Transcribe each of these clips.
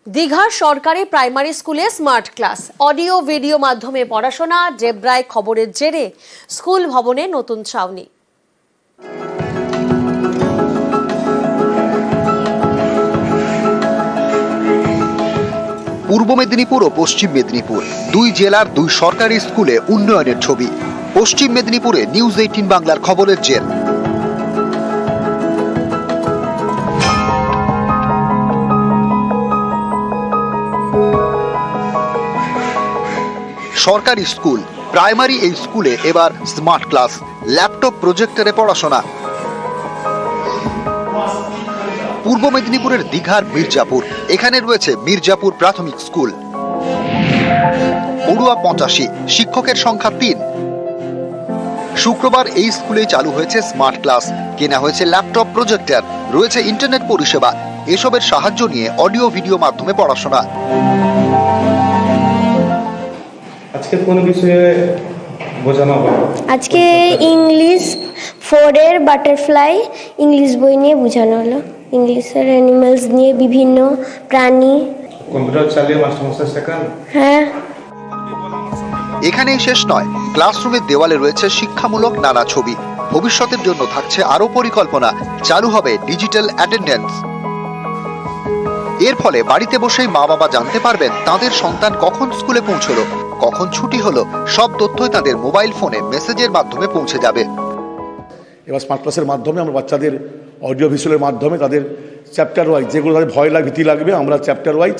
দীঘার সরকারি প্রাইমারি স্কুলে স্মার্ট ক্লাস, অডিও ভিডিও মাধ্যমে পড়াশোনা। ডেবরায় খবরের জেরে স্কুল ভবনে নতুন ছাউনি। পূর্ব মেদিনীপুর ও পশ্চিম মেদিনীপুর দুই জেলার দুই সরকারি স্কুলে উন্নয়নের ছবি। পশ্চিম মেদিনীপুরে নিউজ 18 বাংলার খবরের জের। সরকারি স্কুল, প্রাইমারি এই স্কুলে এবার স্মার্ট ক্লাস, ল্যাপটপ প্রজেক্টরে পড়াশোনা। পূর্ব মেদিনীপুরের দীঘার মির্জাপুর, এখানে রয়েছে মির্জাপুর প্রাথমিক স্কুল। পড়ুয়া 85, শিক্ষকের সংখ্যা 3। শুক্রবার এই স্কুলে চালু হয়েছে স্মার্ট ক্লাস, কেনা হয়েছে ল্যাপটপ প্রজেক্টর, রয়েছে ইন্টারনেট পরিষেবা। এসবের সাহায্য নিয়ে অডিও ভিডিও মাধ্যমে পড়াশোনা। আজকে কোন বিষয়ে বোঝানো হবে? আজকে ইংলিশ 4 এর বাটারফ্লাই ইংলিশ বই নিয়ে বোঝানো হলো। ইংলিশের অ্যানিমালস নিয়ে বিভিন্ন প্রাণী। কম্পিউটার চালিয়ে মাস্টারমশাই শেখান? হ্যাঁ। এখানেই শেষ নয়, ক্লাসরুমের দেওয়ালে রয়েছে শিক্ষামূলক নানা ছবি। ভবিষ্যতের জন্য থাকছে আরো পরিকল্পনা, চালু হবে ডিজিটাল অ্যাটেন্ডেন্স। এর ফলে বাড়িতে বসেই মা বাবা জানতে পারবেন তাদের সন্তান কখন স্কুলে পৌঁছলো, কখন ছুটি হলো। সব তথ্যই তাদের মোবাইল ফোনে মেসেজের মাধ্যমে পৌঁছে যাবে। এবার স্মার্ট ক্লাসের মাধ্যমে আমরা বাচ্চাদের অডিও ভিজুয়ালের মাধ্যমে তাদের চ্যাপ্টার ওয়াইজ, যেগুলো তাদের ভয় ভীতি লাগবে, আমরা চ্যাপ্টার ওয়াইজ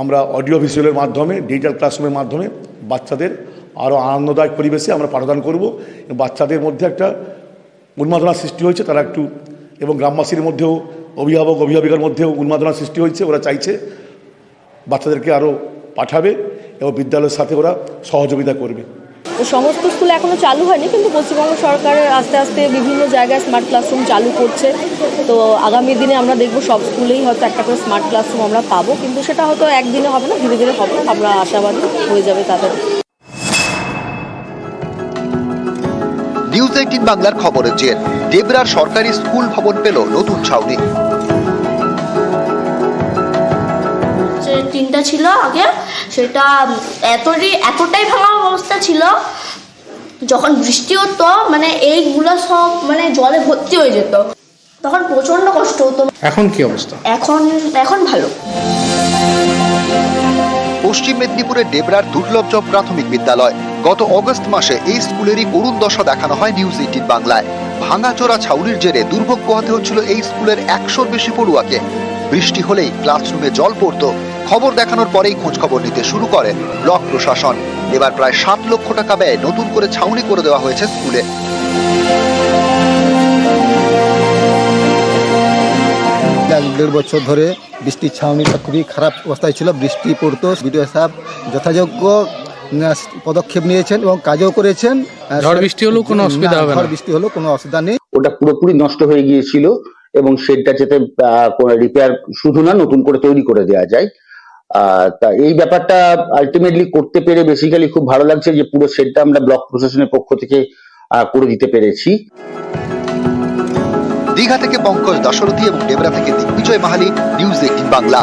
আমরা অডিও ভিজুয়ালের মাধ্যমে ডিজিটাল ক্লাসরুমের মাধ্যমে বাচ্চাদের আরও আনন্দদায়ক পরিবেশে আমরা পাঠদান করব। বাচ্চাদের মধ্যে একটা উন্মাদনা সৃষ্টি হয়েছে, তারা একটু, এবং গ্রামবাসীর মধ্যেও অভিভাবক অভিভাবিকার মধ্যেও উন্মাদনা সৃষ্টি হয়েছে। ওরা চাইছে বাচ্চাদেরকে আরও পাঠাবে এবং বিদ্যালয়ের সাথে ওরা সহযোগিতা করবে। সমস্ত স্কুলে এখনো চালু হয়নি, কিন্তু পশ্চিমবঙ্গ সরকারের আস্তে আস্তে বিভিন্ন জায়গায় স্মার্ট ক্লাসরুম চালু করছে। তো আগামী দিনে আমরা দেখব সব স্কুলেই হয়তো একটা করে স্মার্ট ক্লাসরুম আমরা পাবো, কিন্তু সেটা হয়তো একদিনে হবে না, ধীরে ধীরে হবে। আমরা আশাবাদী হয়ে যাবে তাদের। নিউজ 18 বাংলার খবরের জের। ডেবরার সরকারি স্কুল ভবন পেল নতুন ছাউনি। টিনটা ছিল আগে, সেটা এতটাই ভাঙা অবস্থা ছিল, যখন বৃষ্টি হতো মানে এইগুলো সব মানে জলে ভর্তি হয়ে যেত, তখন প্রচন্ড কষ্ট হতো। এখন কি অবস্থা? এখন ভালো। পশ্চিম মেদিনীপুরের ডেবরার দুর্লভজং প্রাথমিক বিদ্যালয়, গত অগস্ট মাসে এই স্কুলেরই করুণ দশা দেখানো হয় নিউজ 18 বাংলায়। ভাঙাচোরা ছাউনির জেরে দুর্ভোগ পোহাতে হচ্ছিল এই স্কুলের 100-র বেশি পড়ুয়াকে। বৃষ্টি হলেই ক্লাসরুমে জল পড়তো। খবর দেখানোর পরেই খোঁজ খবর নিতে শুরু করে ব্লক প্রশাসন। এবার প্রায় 7 লক্ষ টাকা ব্যয়ে নতুন করে ছাউনি করে দেওয়া হয়েছে স্কুলে। দেড় বছর ধরে বৃষ্টির ছাউনিটা খুবই খারাপ অবস্থায় ছিল। বৃষ্টি পড়তো, বিডিও সাহেব যথাযোগ্য পদক্ষেপ নিয়েছেন এবং কাজও করেছেন। ঝড় বৃষ্টি হলেও কোনো অসুবিধা হবে না। ঝড় বৃষ্টি হলেও কোনো অসুবিধা নেই। ওটা পুরোপুরি নষ্ট হয়ে গিয়েছিল এবং সেটা যাতে রিপেয়ার শুধু না নতুন করে তৈরি করে দেওয়া যায়। তা এই ব্যাপারটা আলটিমেটলি করতে পেরে বেসিক্যালি খুব ভালো লাগছে যে পুরো সেটটা আমরা ব্লক প্রশাসনের পক্ষ থেকে করে দিতে পেরেছি। দীঘা থেকে পঙ্কজ দাশরথী এবং ডেবরা থেকে দিগ্বিজয় মাহালি, নিউজ 18 বাংলা।